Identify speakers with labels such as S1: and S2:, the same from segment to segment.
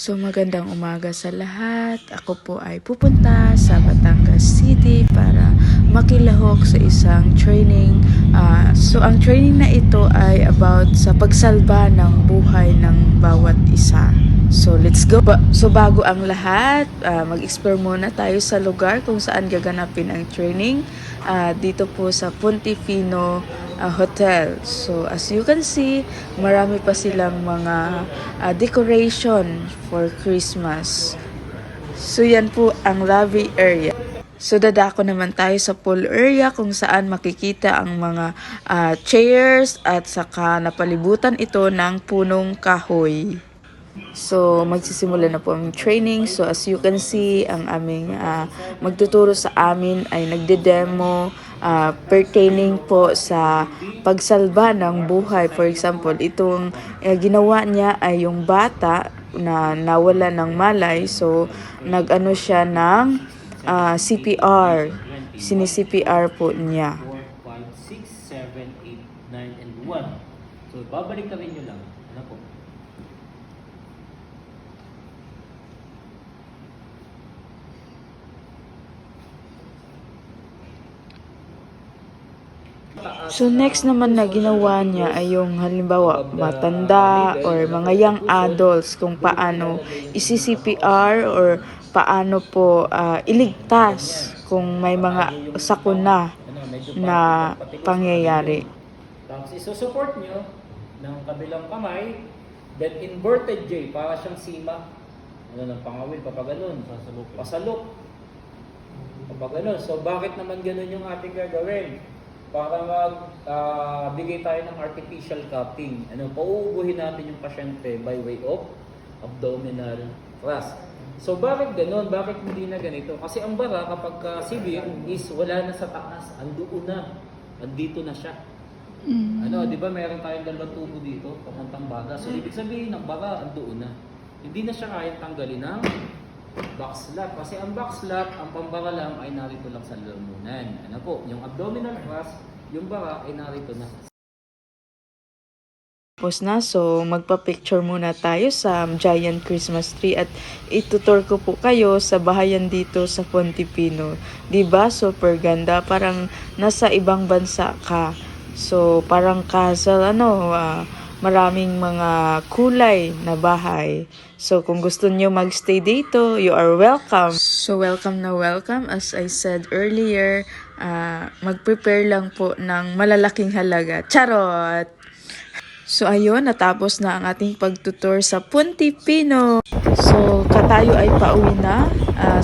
S1: So magandang umaga sa lahat. Ako po ay pupunta sa Batangas City para makilahok sa isang training. So ang training na ito ay about sa pagsalba ng buhay ng bawat isa. So let's go! So bago ang lahat, mag-explore muna tayo sa lugar kung saan gaganapin ang training. Dito po sa Pontifino Hotel. So as you can see, marami pa silang mga decoration for Christmas. So yan po ang lobby area. So dadako naman tayo sa pool area kung saan makikita ang mga chairs at saka napalibutan ito ng punong kahoy. So, magsisimula na po ang training. So, as you can see, ang aming magtuturo sa amin ay nagde-demo pertaining po sa pagsalba ng buhay. For example, itong ginawa niya ay yung bata na nawala ng malay. So, nag-ano siya ng CPR. Sini-CPR po niya.
S2: 4, 5, 6, 7, 8, 9, and 1. So, babalik kami nyo lang. Ano po?
S1: So next naman na ginawa niya ay yung halimbawa matanda or mga young adults kung paano isi-CPR or paano po iligtas kung may mga sakuna na pangyayari.
S2: Tapos isusupport nyo ng kabilang kamay, then inverted J, para siyang sima. Ano ng pangawil, papaganon. Pasalok. Papaganon. So bakit naman ganun yung ating gagawin? Para magbigay tayo ng artificial cupping. Pauubuhin natin yung pasyente by way of abdominal thrust. So bakit ganun? Bakit hindi na ganito? Kasi ang bara kapag severe is wala na sa taas, andoon na. Andito na siya. Di ba meron tayong dalawang tubo dito, papuntang baga. So ibig sabihin ng bara, andoon na. Hindi na siya kayang tanggalin ng backslap. Kasi ang backslap, ang pambaralam ay narito lang sa lalamunan. Yung abdominal thrust, yung bara ay narito na.
S1: Tapos na, so magpa-picture muna tayo sa giant Christmas tree at itutur ko po kayo sa bahayan dito sa Pontifino. Diba? Super ganda. Parang nasa ibang bansa ka. So parang castle, maraming mga kulay na bahay. So, kung gusto nyo magstay dito, you are welcome. So, welcome na welcome. As I said earlier, mag-prepare lang po ng malalaking halaga. Charot! So, ayun, natapos na ang ating pagtutur sa Pontifino. So, katayo ay pauwi na.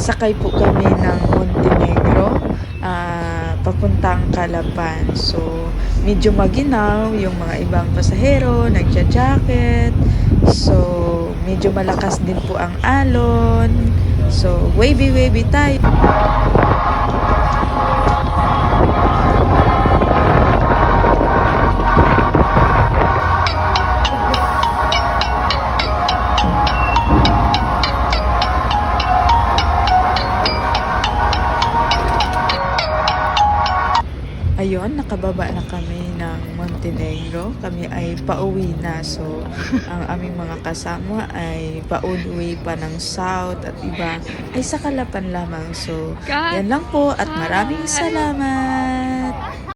S1: Sakay po kami ng Montenegro. Papuntang Calapan. So, medyo maginaw yung mga ibang pasahero, nagja-jacket. So, medyo malakas din po ang alon. So, wavy tayo. Ayun, nakababa na kami ng Montenegro. Kami ay pauwi na. So, ang aming mga kasama ay pauwi pa ng South at iba ay sa Calapan lamang. So, yan lang po at maraming salamat!